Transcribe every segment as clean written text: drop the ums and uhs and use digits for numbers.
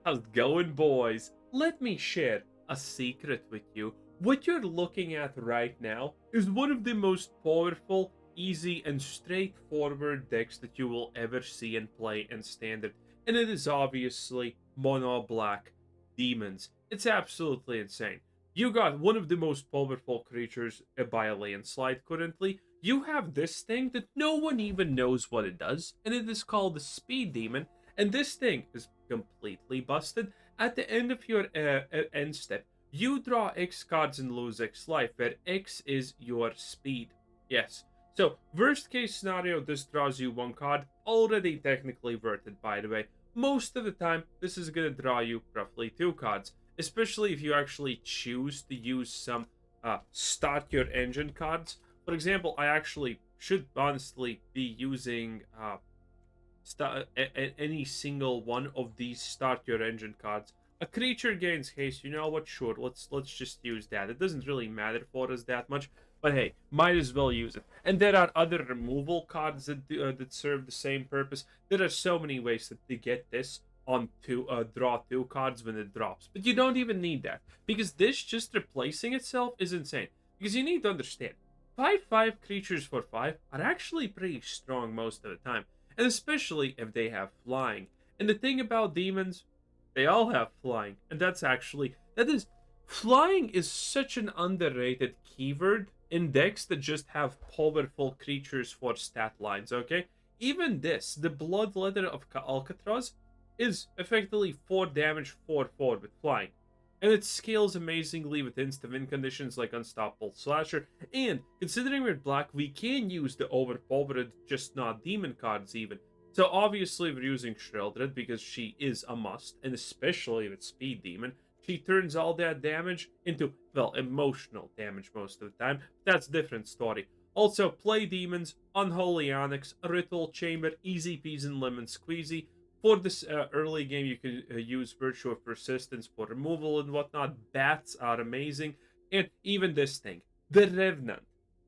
How's it going, boys? Let me share a secret with you. What you're looking at right now is one of the most powerful, easy, and straightforward decks that you will ever see and play in Standard. And it is obviously Mono Black Demons. It's absolutely insane. You got one of the most powerful creatures by a landslide currently. You have this thing that no one even knows what it does, and it is called the Speed Demon. And this thing is completely busted. At the end of your end step, you draw X cards and lose X life, where X is your speed. Yes. So, worst case scenario, this draws you one card, already technically worth it, by the way. Most of the time, this is going to draw you roughly two cards, especially if you actually choose to use some start your engine cards. For example, I actually should honestly be using any single one of these start your engine cards. A creature gains haste. You know what? Sure, let's just use that. It doesn't really matter for us that much, but hey, might as well use it. And there are other removal cards that serve the same purpose. There are so many ways to get this on to draw two cards when it drops, but you don't even need that because this just replacing itself is insane. Because you need to understand, 5/5 creatures for 5 are actually pretty strong most of the time. And especially if they have flying. And the thing about demons, they all have flying. And flying is such an underrated keyword in decks that just have powerful creatures for stat lines, okay? Even this, the Bloodletter of Aclazotz, is effectively 4 damage, 4/4 with flying. And it scales amazingly with instant-win conditions like Unstoppable Slasher. And considering we're black, we can use the overpowered, just not demon cards even. So obviously we're using Sheoldred because she is a must, and especially with Speed Demon. She turns all that damage into, well, emotional damage most of the time. That's a different story. Also, play demons, Unholy Annex, a Ritual Chamber, easy peas and lemon squeezy. For this early game, you can use Virtue of Persistence for removal and whatnot. Bats are amazing. And even this thing, the Revenant.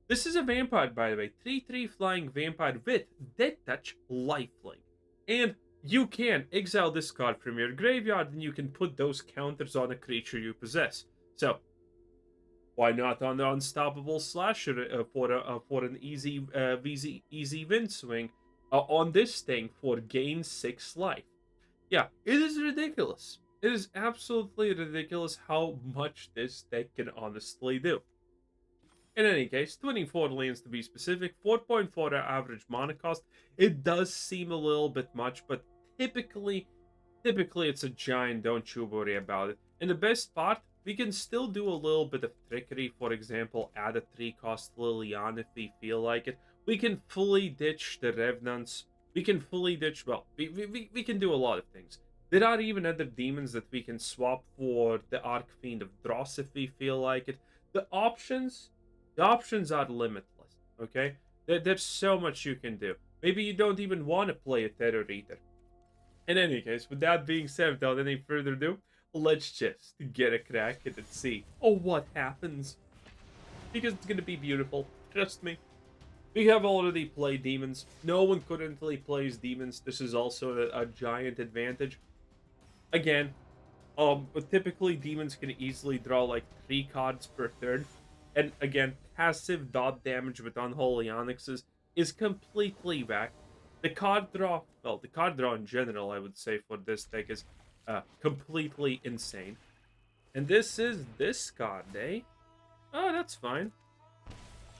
This is a vampire, by the way. 3/3 flying vampire with Death Touch lifelink. And you can exile this card from your graveyard and you can put those counters on a creature you possess. So, why not on the Unstoppable Slasher for an easy win swing? On this thing for gain 6 life. Yeah, it is ridiculous. It is absolutely ridiculous how much this deck can honestly do. In any case, 24 lands to be specific, 4.4 average mana cost. It does seem a little bit much, but typically it's a giant, don't you worry about it. And the best part, we can still do a little bit of trickery. For example, add a 3-cost Liliana if we feel like it. We can fully ditch the Revenants. We can fully ditch, well, we can do a lot of things. There are even other demons that we can swap for the Archfiend of Dross if we feel like it. The options are limitless, okay? There's so much you can do. Maybe you don't even want to play a Terror Eater. In any case, with that being said, without any further ado, let's just get a crack at it and see what happens. Because it's going to be beautiful, trust me. We have already played demons. No one currently plays demons. This is also a giant advantage. Again, but typically demons can easily draw like 3 cards per turn. And again, passive dot damage with Unholy Onyxes is completely whack. The card draw in general, I would say, for this deck is completely insane. And this is this card, eh? Oh, that's fine.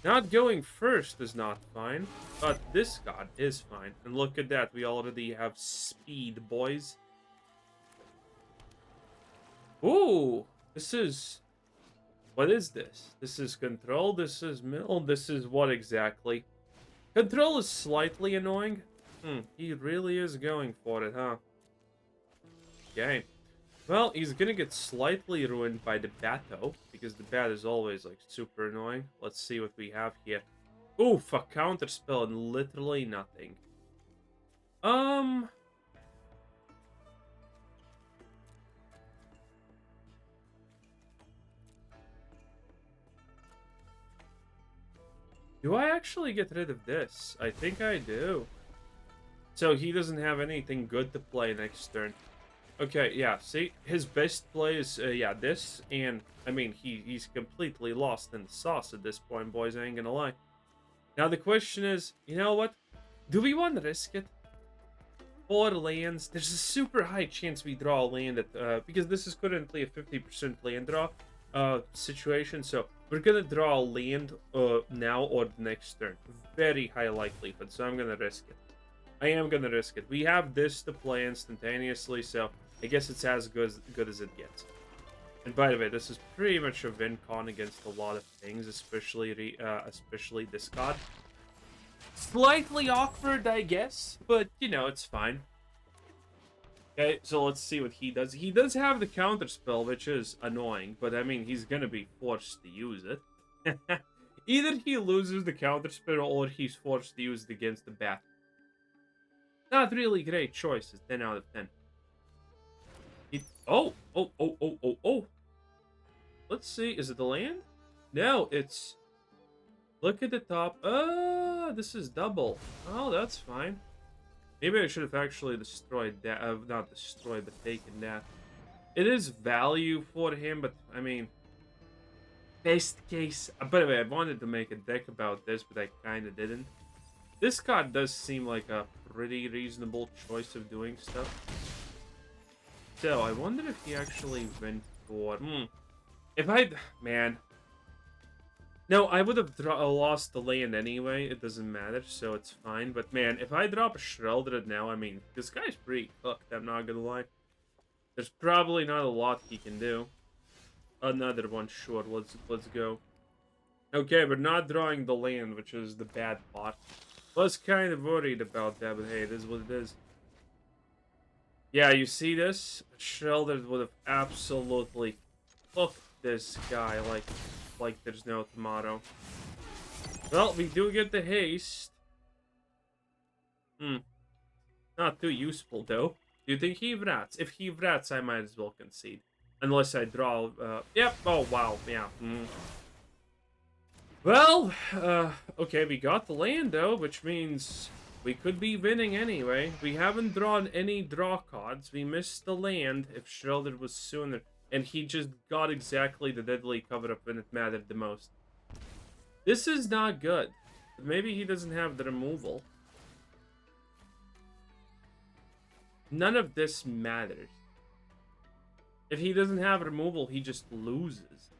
Not going first is not fine, but this card is fine. And look at that, we already have speed, boys. Ooh, this is... What is this? This is control, this is mill, this is what exactly? Control is slightly annoying. He really is going for it, huh? Okay. Well, he's gonna get slightly ruined by the bat, though, because the bat is always, like, super annoying. Let's see what we have here. Oof, a counter spell and literally nothing. Do I actually get rid of this? I think I do. So he doesn't have anything good to play next turn. Okay, yeah, see? His best play is, yeah, this, and, I mean, he's completely lost in the sauce at this point, boys, I ain't gonna lie. Now, the question is, you know what? Do we want to risk it? 4 lands. There's a super high chance we draw a land at, because this is currently a 50% land draw situation, so we're gonna draw a land now or the next turn. Very high likelihood, so I'm gonna risk it. I am gonna risk it. We have this to play instantaneously, so I guess it's as good as it gets. And by the way, this is pretty much a win con against a lot of things, especially this card. Slightly awkward, I guess, but, you know, it's fine. Okay, so let's see what he does. He does have the counter spell, which is annoying, but I mean, he's gonna be forced to use it. Either he loses the counter spell or he's forced to use it against the bat. Not really great choices, 10 out of 10. Oh. Let's see, is it the land? No, it's... Look at the top. This is double. Oh, that's fine. Maybe I should have actually destroyed that. Not destroyed, but taken that. It is value for him, but I mean, best case. By the way, I wanted to make a deck about this, but I kind of didn't. This card does seem like a pretty reasonable choice of doing stuff. So I wonder if he actually went for. If I, man. No, I would have lost the land anyway. It doesn't matter, so it's fine. But man, if I drop a Sheoldred now, I mean, this guy's pretty cooked, I'm not gonna lie. There's probably not a lot he can do. Another one, sure, let's go. Okay, we're not drawing the land, which is the bad part. Was kind of worried about that, but hey, it is what it is. Yeah, you see this? Sheoldred would have absolutely cooked this guy like there's no tomorrow. Well, we do get the haste. Not too useful, though. Do you think he vrats? If he vrats, I might as well concede. Unless I draw... Yep. Oh, wow. Yeah. Well, okay, we got the land, though, which means we could be winning anyway. We haven't drawn any draw cards. We missed the land if Sheoldred was sooner. And he just got exactly the deadly cover-up when it mattered the most. This is not good. Maybe he doesn't have the removal. None of this matters. If he doesn't have removal, he just loses.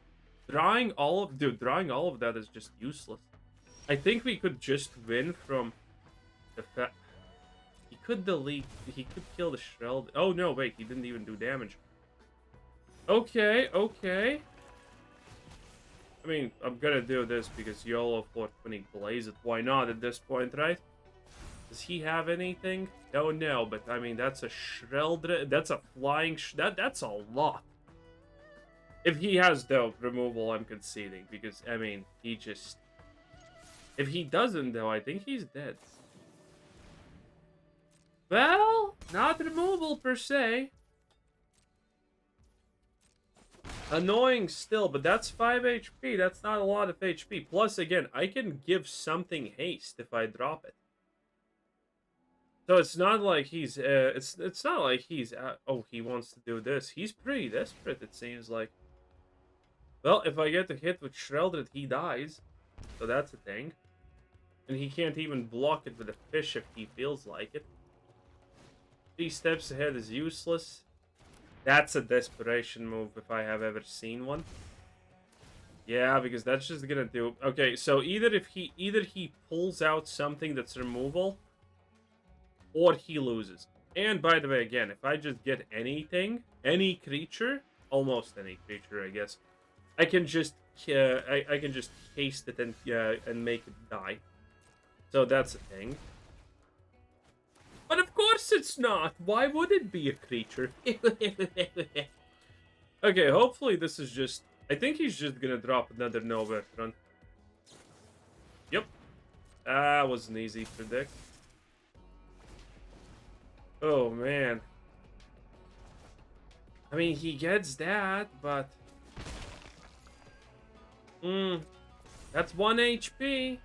Drawing all of that is just useless. I think we could just win from the fact... He could delete... He could kill the Sheoldred. Oh, no, wait. He didn't even do damage. Okay. I mean, I'm gonna do this because YOLO 420 Blaze it. Why not at this point, right? Does he have anything? No, but I mean, that's a Sheoldred. That's a flying... That's a lot. If he has, though, removal, I'm conceding. Because, I mean, he just... If he doesn't, though, I think he's dead. Well, not removal per se. Annoying still, but that's 5 HP. That's not a lot of HP. Plus, again, I can give something haste if I drop it. So it's not like he's, it's not like he's, oh, he wants to do this. He's pretty desperate, it seems like. Well, if I get the hit with Sheoldred, he dies. So that's a thing. And he can't even block it with a fish if he feels like it. 3 steps ahead is useless. That's a desperation move if I have ever seen one. Yeah, because that's just gonna do... Okay, so either he pulls out something that's removal, or he loses. And by the way, again, if I just get anything, any creature, almost any creature, I guess, I can just I can just haste it and make it die. So that's a thing. But of course it's not. Why would it be a creature? Okay, hopefully this is just... I think he's just gonna drop another no veteran. Yep. That wasn't easy to predict. Oh, man. I mean, he gets that, but... That's 1 HP.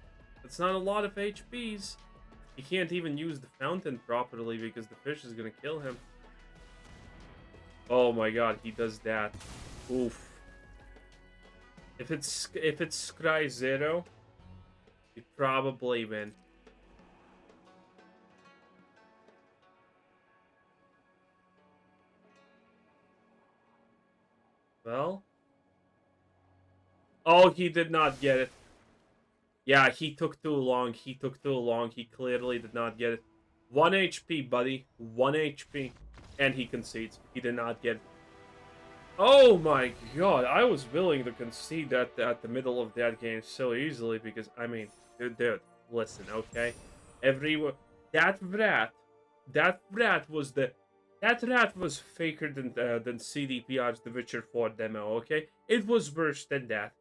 That's not a lot of HPs. He can't even use the fountain properly because the fish is gonna kill him. Oh my god, he does that. Oof. If it's Scry 0, we probably win. Well. Oh, he did not get it. Yeah, he took too long. He took too long. He clearly did not get it. 1 HP, buddy. 1 HP. And he concedes. He did not get it. Oh my god, I was willing to concede that at the middle of that game so easily because, I mean, dude, listen, okay? That rat, that rat was faker than CDPR's The Witcher 4 demo, okay? It was worse than that.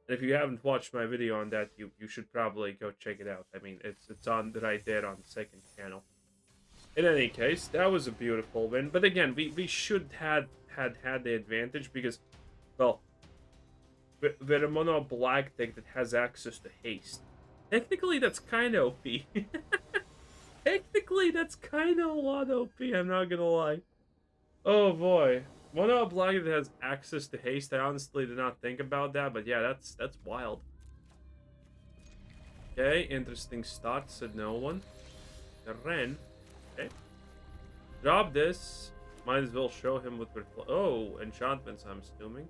And if you haven't watched my video on that, you should probably go check it out. I mean, it's on right there on the second channel. In any case, that was a beautiful win. But again, we should had the advantage because, well, we're a mono black deck that has access to haste. Technically, that's kind of OP. Technically, that's kind of a lot OP. I'm not gonna lie. Oh boy, mono black that has access to haste. I honestly did not think about that, but yeah, that's wild. Okay, interesting start. Said no one. The Ren. Okay. Drop this. Might as well show him what we're... Oh, enchantments, I'm assuming.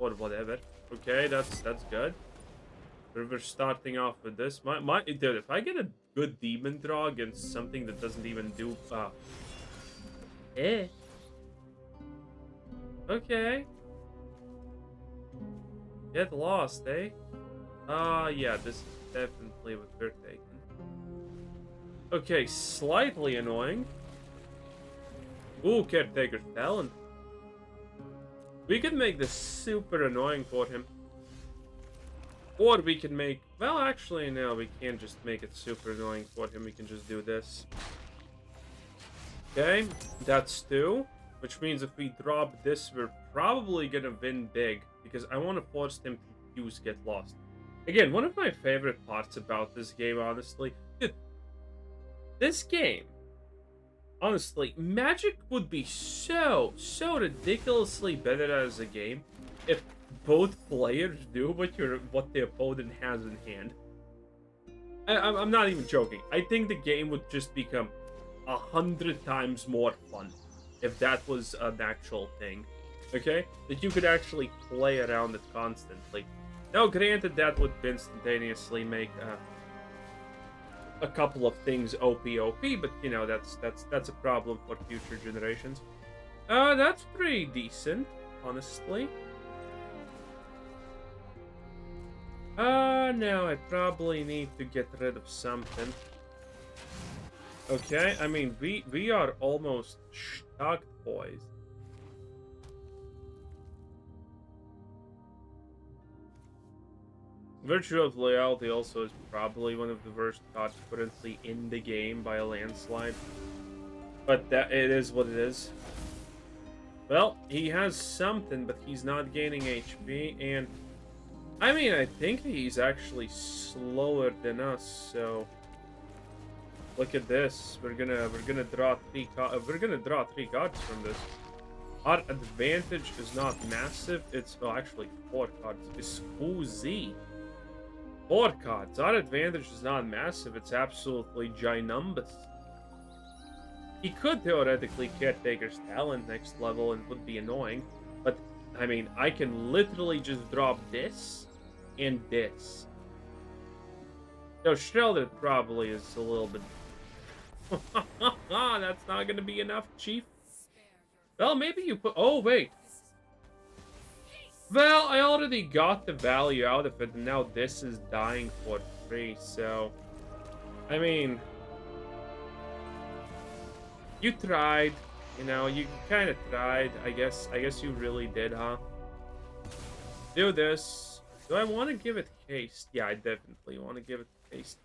Or whatever. Okay, that's good. We're starting off with this. Dude, if I get a good demon draw against something that doesn't even do... Okay. Get lost, eh? Yeah, this is definitely what we're taking. Okay, slightly annoying. Ooh, Caretaker's Talent. We could make this super annoying for him. Or we can make... Well, actually, no, we can't just make it super annoying for him. We can just do this. Okay, that's 2. Which means if we drop this, we're probably gonna win big. Because I want to force him to use Get Lost. Again, one of my favorite parts about this game, honestly... Dude, this game... Honestly, Magic would be so ridiculously better as a game if both players do what the opponent has in hand. I'm not even joking. I think the game would just become 100 times more fun if that was an actual thing. Okay? That you could actually play around it constantly. Now, granted, that would instantaneously make... a couple of things OP, but you know that's a problem for future generations. That's pretty decent, honestly. No, I probably need to get rid of something. Okay, I mean we are almost stuck, boys. Virtue of Loyalty also is probably one of the worst cards currently in the game by a landslide. But that it is what it is. Well, he has something, but he's not gaining HP, and I mean, I think he's actually slower than us. So look at this. We're gonna draw 3 cards. We're gonna draw 3 cards from this. Our advantage is not massive. It's well, actually 4 cards. It's Z. 4 cards. Our advantage is not massive. It's absolutely ginormous. He could theoretically Caretaker's Talent next level and would be annoying. But, I mean, I can literally just drop this and this. So, Sheoldred probably is a little bit... That's not going to be enough, Chief. Well, maybe you put... Oh, wait. Well, I already got the value out of it, and now this is dying for free, so... I mean... You tried, you know, you kind of tried, I guess you really did, huh? Do this. Do I want to give it haste? Yeah, I definitely want to give it haste.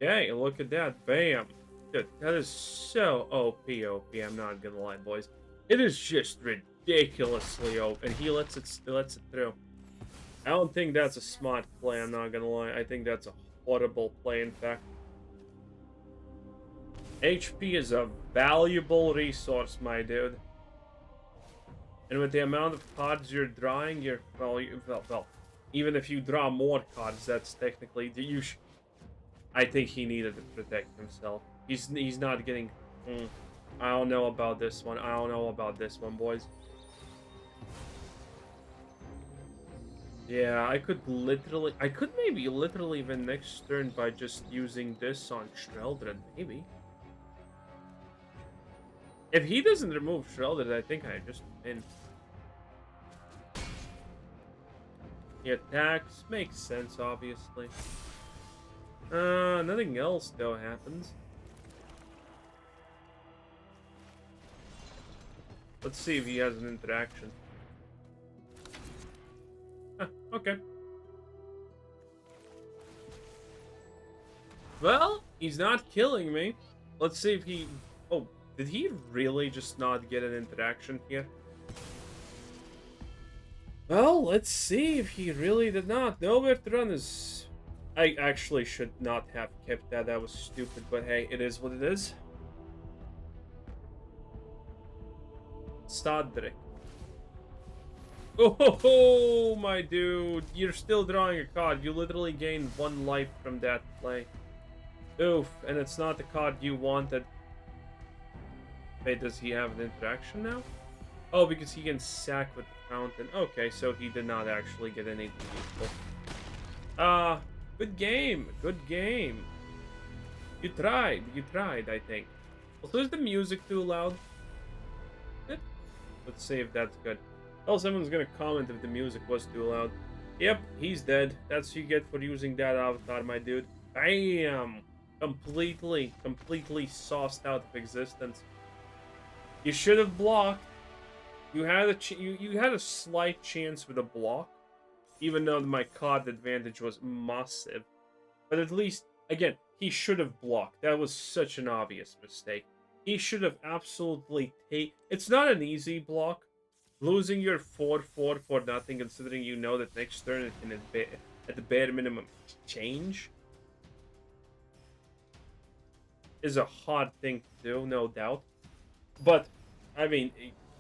Okay, look at that, bam! Dude, that is so OP, I'm not gonna lie, boys. It is just ridiculously OP, and he lets it through. I don't think that's a smart play, I'm not gonna lie. I think that's a horrible play, in fact. HP is a valuable resource, my dude. And with the amount of cards you're drawing, well, even if you draw more cards, that's technically I think he needed to protect himself. He's not getting. I don't know about this one. I don't know about this one, boys. Yeah, I could maybe literally even next turn by just using this on Sheoldred, maybe. If he doesn't remove Sheoldred, I think I just win. He attacks, makes sense, obviously. Nothing else though happens. Let's see if he has an interaction. Okay. Well, he's not killing me. Let's see if he... Oh, did he really just not get an interaction here? Well, let's see if he really did not. Nowhere to run is... I actually should not have kept that. That was stupid, but hey, it is what it is. Stadrik. Oh, my dude. You're still drawing a card. You literally gained 1 life from that play. Oof, and it's not the card you wanted. Wait, does he have an interaction now? Oh, because he can sack with the fountain. Okay, so he did not actually get anything useful. Good game. Good game. You tried, I think. Also, is the music too loud? Let's see if that's good. Oh, someone's gonna comment if the music was too loud. Yep, he's dead. That's what you get for using that avatar, my dude. Bam! Completely sauced out of existence. You should have blocked. You had a slight chance with a block, even though my card advantage was massive. But at least, again, he should have blocked. That was such an obvious mistake. He should have absolutely It's not an easy block. Losing your 4/4 for nothing, considering you know that next turn it can at the bare minimum change, is a hard thing to do, no doubt. But I mean,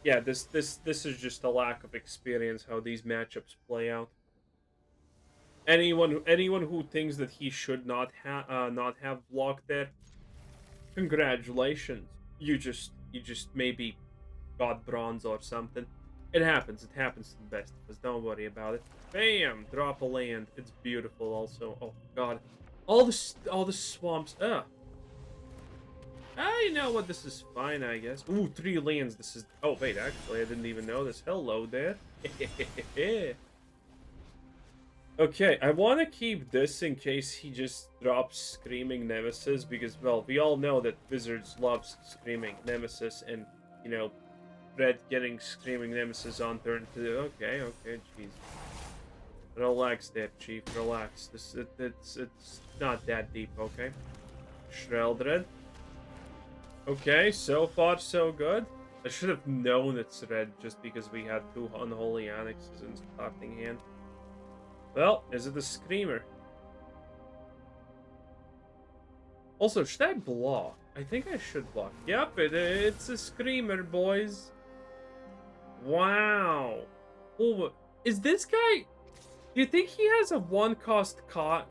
yeah, this is just a lack of experience how these matchups play out. Anyone who thinks that he should not have blocked there, congratulations. You just maybe got bronze or something. It happens. It happens to the best of us. Don't worry about it. Bam! Drop a land. It's beautiful. Also, oh god, all the swamps. You know what? This is fine, I guess. Ooh, 3 lands. This is... Oh, wait, actually, I didn't even know this. Hello there. Okay, I want to keep this in case he just drops Screaming Nemesis, because, well, we all know that Wizards loves Screaming Nemesis, and, you know, Red getting Screaming Nemesis on turn 2. Okay, jeez. Relax there, Chief, relax. It's not that deep, okay? Sheoldred. Okay, so far so good. I should have known it's red just because we had 2 Unholy Annexes in starting hand. Well, is it a Screamer? Also, should I block? I think I should block. Yep, it's a Screamer, boys. Wow. Oh, is this guy... Do you think he has a 1-cost card?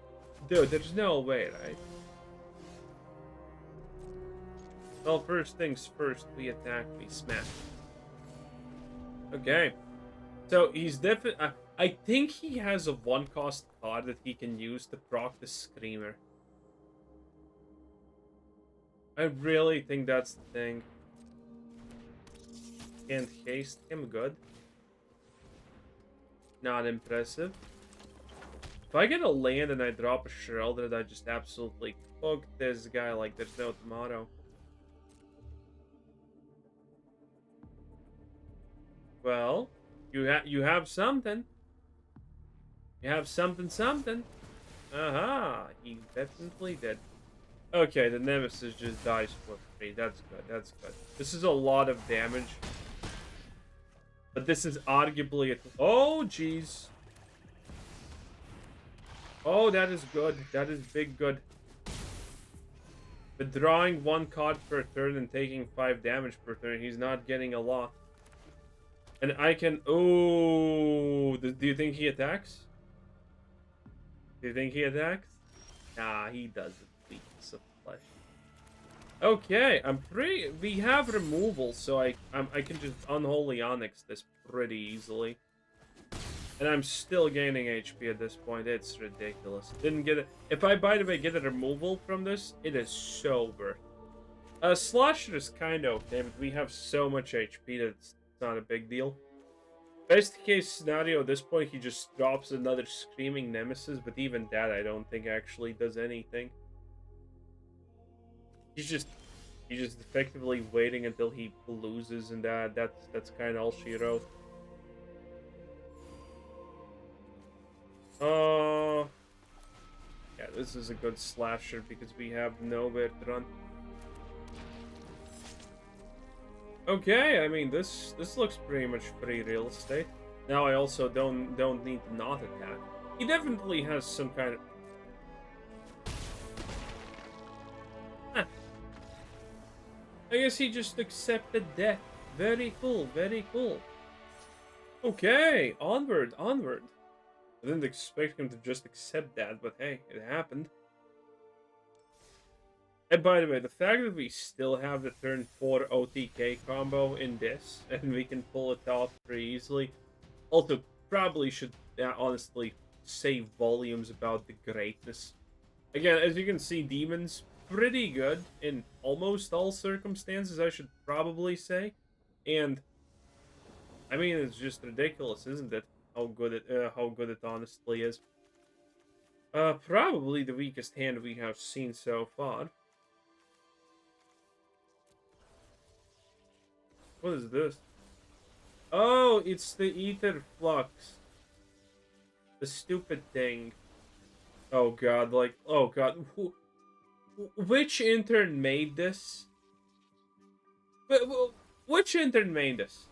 Dude, there's no way, right? Well, first things first, we attack, we smash. Okay. So, he's definitely... I think he has a 1-cost card that he can use to proc the Screamer. I really think that's the thing. Can't haste him, good. Not impressive. If I get a land and I drop a Sheoldred, I just absolutely cook this guy like there's no tomorrow. Well, you have something. You have something. Aha, he definitely did. Okay, the Nemesis just dies for free. That's good. This is a lot of damage. But this is arguably a... Oh, jeez. Oh, that is good. That is big good. But drawing 1 card per turn and taking 5 damage per turn, he's not getting a lot. And I can... Oh, do you think he attacks? Do you think he attacks? Nah, he doesn't. Piece of flesh. Okay, I'm pretty... We have removal, so I can just Unholy Onyx this pretty easily. And I'm still gaining HP at this point. It's ridiculous. Didn't get it. If I, by the way, get a removal from this, it is so worth it. Slasher is kind of okay, but we have so much HP that it's not a big deal. Best case scenario at this point, he just drops another Screaming Nemesis, but even that I don't think actually does anything. He's just effectively waiting until he loses, and that's kind of all she wrote. Yeah, this is a good slasher because we have nowhere to run. Okay, I mean this looks pretty much free real estate. Now I also don't need to not attack. He definitely has some kind of... Huh. I guess he just accepted death. Very cool, very cool. Okay, onward, onward. I didn't expect him to just accept that, but hey, it happened. And by the way, the fact that we still have the turn 4 OTK combo in this, and we can pull it off pretty easily, also probably should honestly say volumes about the greatness. Again, as you can see, Demon's pretty good in almost all circumstances, I should probably say. And, I mean, it's just ridiculous, isn't it? How good it honestly is. Probably the weakest hand we have seen so far. What is this? Oh, it's the Ether Flux. The stupid thing. Oh god, like, oh god. Which intern made this? Which intern made this?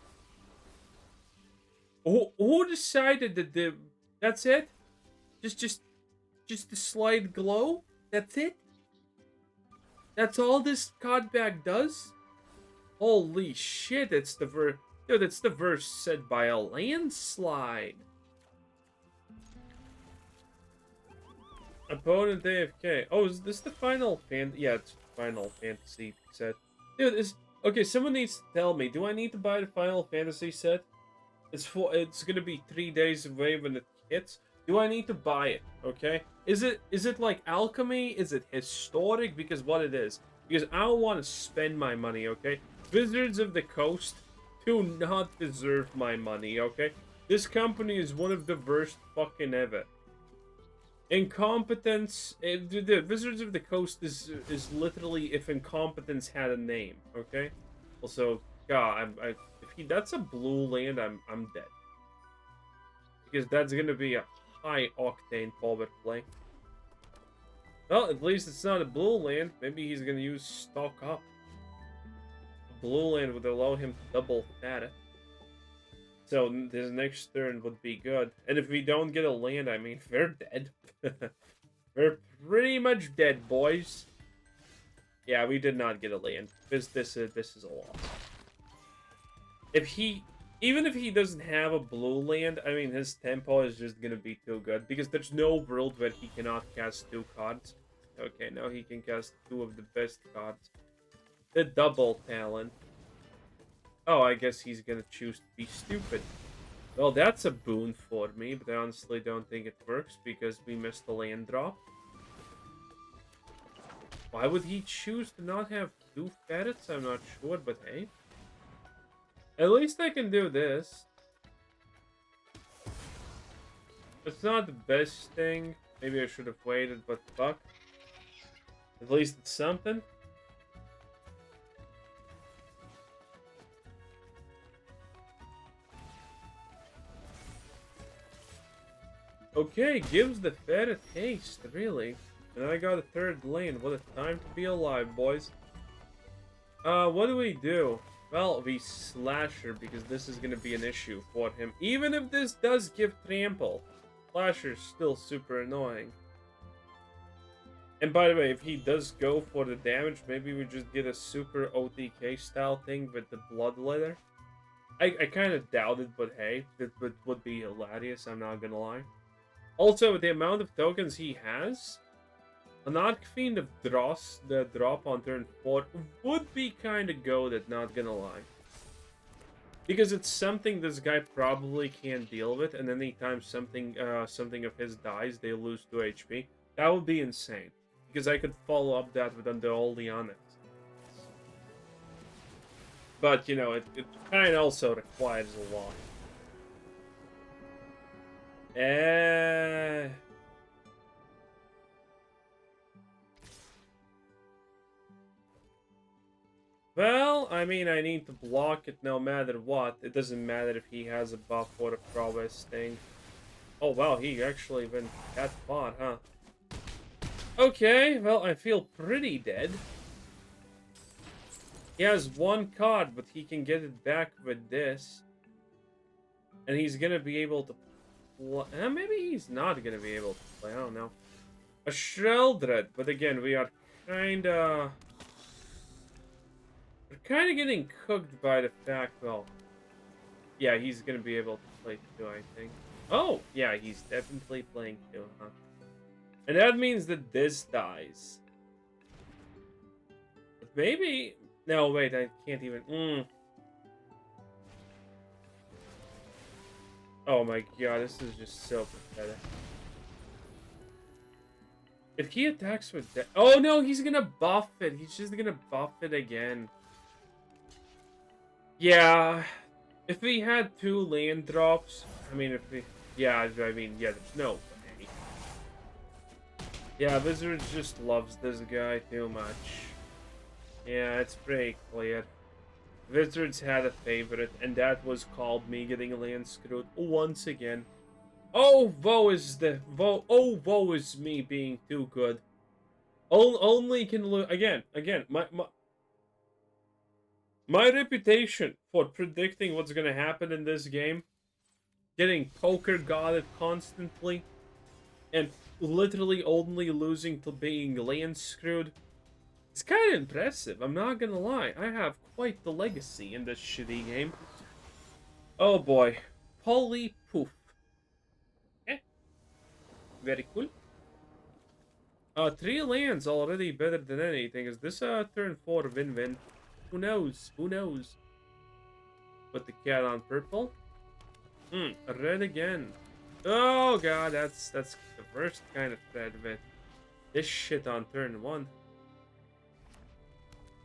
Who decided that that's it? Just the slide glow? That's it? That's all this card bag does? Holy shit, it's the verse... Dude, it's the verse said by a landslide. Opponent AFK. Oh, is this the Final Fantasy? Yeah, it's Final Fantasy set. Dude, okay, someone needs to tell me. Do I need to buy the Final Fantasy set? It's gonna be 3 days away when it hits. Do I need to buy it? Okay? Is it like alchemy? Is it historic? Because what it is. Because I don't want to spend my money, okay? Wizards of the Coast do not deserve my money, okay? This company is one of the worst fucking ever. Incompetence... the Wizards of the Coast is literally if incompetence had a name, okay? Also, God, if that's a blue land, I'm dead. Because that's gonna be a high octane power play. Well, at least it's not a blue land. Maybe he's gonna use stock up. A blue land would allow him to double fat it. So his next turn would be good. And if we don't get a land, I mean, we're dead. We're pretty much dead, boys. Yeah, we did not get a land. This is a loss. Even if he doesn't have a blue land, I mean, his tempo is just gonna be too good. Because there's no world where he cannot cast 2 cards. Okay, now he can cast 2 of the best cards. The double talent. Oh, I guess he's gonna choose to be stupid. Well, that's a boon for me, but I honestly don't think it works because we missed the land drop. Why would he choose to not have 2 ferrets? I'm not sure, but hey. At least I can do this. It's not the best thing. Maybe I should have waited, but fuck. At least it's something. Okay, gives the ferret haste, really. And I got a 3rd lane. What a time to be alive, boys. What do we do? Well, we Slasher, because this is going to be an issue for him. Even if this does give Trample, Slasher's still super annoying. And by the way, if he does go for the damage, maybe we just get a super OTK style thing with the Bloodletter. I kind of doubt it, but hey, it would be hilarious, I'm not gonna lie. Also, with the amount of tokens he has, an Archfiend of Dross, the drop on turn 4, would be kind of goated, not gonna lie. Because it's something this guy probably can't deal with, and anytime something something of his dies, they lose 2 HP. That would be insane. Because I could follow up that with Unholy Annex. But, you know, it kind of also requires a lot. Well, I mean, I need to block it no matter what. It doesn't matter if he has a buff or a prowess thing. Oh, wow, he actually went that far, huh? Okay, well, I feel pretty dead. He has one card, but he can get it back with this. And he's gonna be able to play... maybe he's not gonna be able to play, I don't know. A Sheoldred, but again, we are kinda... We're kinda getting cooked by the fact, well... Yeah, he's gonna be able to play too, I think. Oh, yeah, he's definitely playing too, huh? And that means that this dies. But maybe... No, wait, I can't even... Oh my god, this is just so pathetic. If he attacks with that... Oh no, he's gonna buff it. He's just gonna buff it again. Yeah. If we had 2 land drops... I mean, if we... Yeah, I mean, yeah, there's no way. Yeah, Wizards just loves this guy too much. Yeah, it's pretty clear. Wizards had a favorite, and that was called me getting land screwed once again. Oh, woe is me being too good. Only can lose again. My reputation for predicting what's gonna happen in this game, getting poker godded constantly, and literally only losing to being land screwed. It's kind of impressive, I'm not gonna lie. I have quite the legacy in this shitty game. Oh boy. Poly Poof. Eh. Very cool. 3 lands already better than anything. Is this a turn 4 win-win? Who knows? Who knows? Put the cat on purple. Red again. Oh god, that's the worst kind of thread with this shit on turn 1.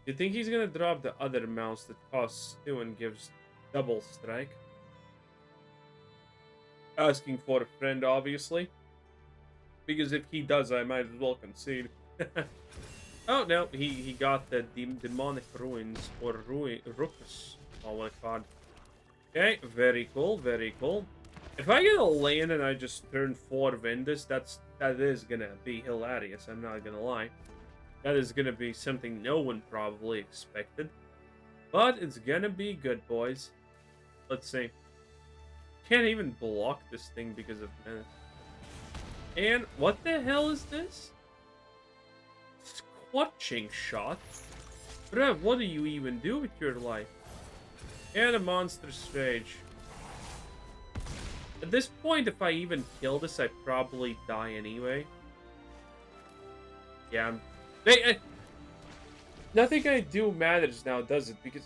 You think he's gonna drop the other mouse that costs 2 and gives double strike? Asking for a friend, obviously. Because if he does, I might as well concede. Oh no, he got the demonic ruins or ruckus. Oh, what a card. Okay, very cool, very cool. If I get a land and I just turn 4 win this, that is gonna be hilarious. I'm not gonna lie. That is gonna be something no one probably expected. But it's gonna be good, boys. Let's see. Can't even block this thing because of menace. And what the hell is this? Squatching shot? Bruh, what do you even do with your life? And a monstrous rage. At this point, if I even kill this, I probably die anyway. Yeah, nothing I do matters now, does it? Because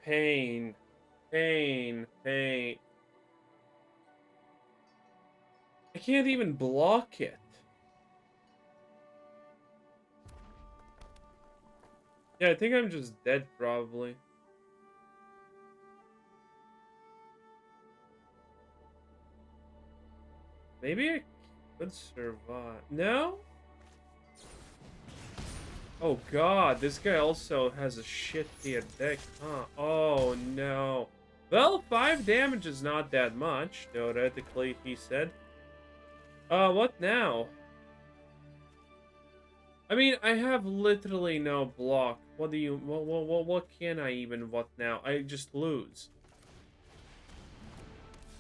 pain. Pain. Pain. I can't even block it. Yeah, I think I'm just dead, probably. Maybe I could survive. No? Oh god, this guy also has a shit tier deck, huh? Oh no. Well, 5 damage is not that much, theoretically, he said. What now? I mean, I have literally no block. What do you... What can I even... What now? I just lose.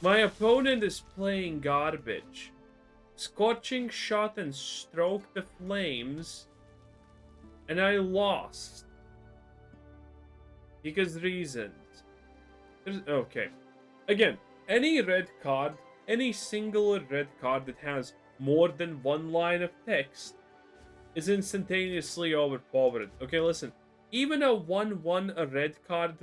My opponent is playing garbage. Scorching shot and stroke the flames. And I lost. Because reasons. Okay. Again, any red card, any single red card that has more than one line of text is instantaneously overpowered. Okay, listen. Even a 1/1 a red card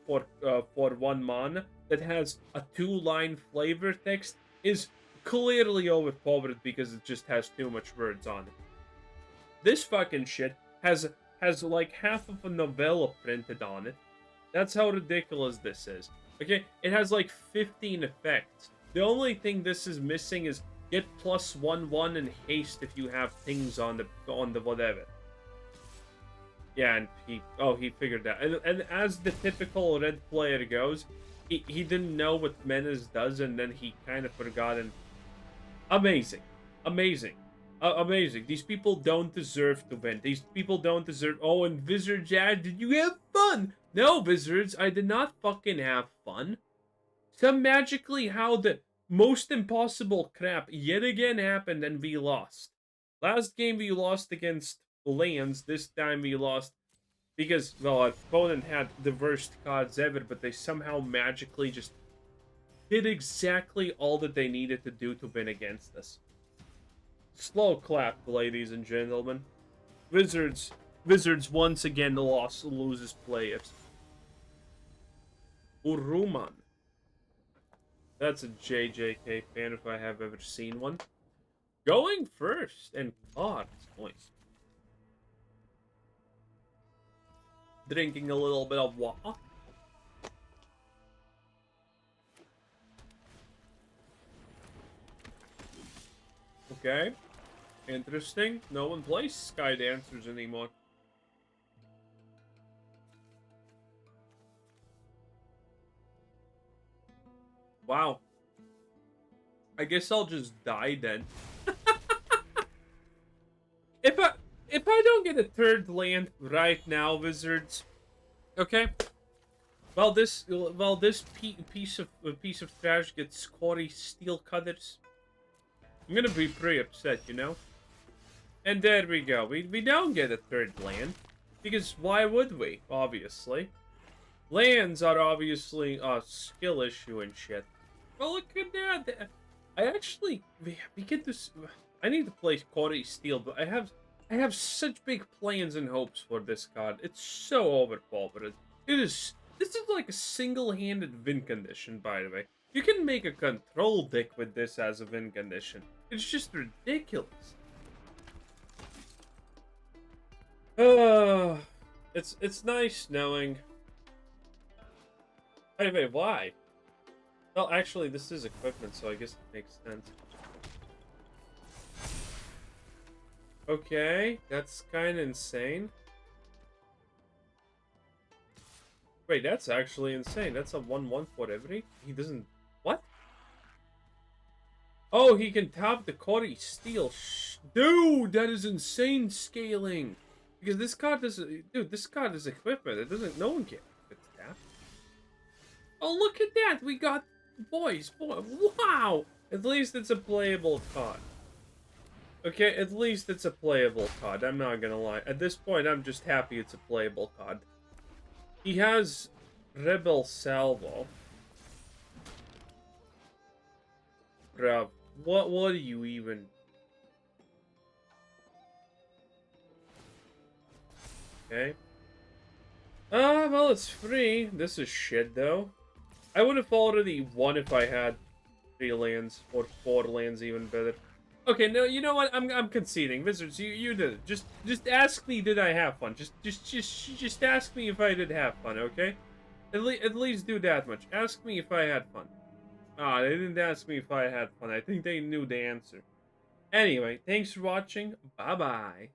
for 1 mana that has a 2-line flavor text is clearly overpowered because it just has too much words on it. This fucking shit has like half of a novella printed on it. That's how ridiculous this is. Okay, it has like 15 effects. The only thing this is missing is get +1/1 and haste if you have things on the whatever. Yeah, and he figured that. And as the typical red player goes, he didn't know what Menace does, and then he kind of forgot. And amazing, amazing, amazing. These people don't deserve to win. These people don't deserve. Oh, and Wizards, did you have fun? No, Wizards, I did not fucking have fun. Some magically how the most impossible crap yet again happened and we lost. Last game we lost against lands. This time we lost because, well, our opponent had the worst cards ever, but they somehow magically just did exactly all that they needed to do to win against us. Slow clap, ladies and gentlemen. Wizards once again loses players. Uruman. That's a JJK fan if I have ever seen one. Going first, and God, it's noise. Drinking a little bit of water. Okay. Interesting. No one plays Sky Dancers anymore. Wow. I guess I'll just die then. If I don't get a third land right now, Wizards, okay. Well, this piece of trash gets Qarsi Steel Cutters. I'm gonna be pretty upset, you know. And there we go. We don't get a third land because why would we? Obviously, lands are obviously a skill issue and shit. Well, look at that. I actually we get this. I need to play Qarsi Steel, but I have such big plans and hopes for this card. It's so overpowered. This is like a single-handed win condition, by the way. You can make a control deck with this as a win condition. It's just ridiculous. It's nice knowing. Wait, why? Well, actually, this is equipment, so I guess it makes sense. Okay, that's kind of insane. Wait, that's actually insane. That's a 1/1 for every. He doesn't. What? Oh, he can top the Qarsi Steel. Dude, that is insane scaling. Because this card doesn't. Dude, this card is equipment. It doesn't. No one can tap. Oh, look at that. We got. Boys. Wow. At least it's a playable card. Okay, at least it's a playable card. I'm not gonna lie. At this point, I'm just happy it's a playable card. He has Rebel Salvo. Bruh, what are you even? Okay. Well, it's free. This is shit, though. I would have already won if I had 3 lands, or 4 lands even better. Okay, no, you know what? I'm conceding. Wizards, you did it. Just ask me, did I have fun? Just ask me if I did have fun, okay? At least do that much. Ask me if I had fun. Ah, they didn't ask me if I had fun. I think they knew the answer. Anyway, thanks for watching. Bye-bye.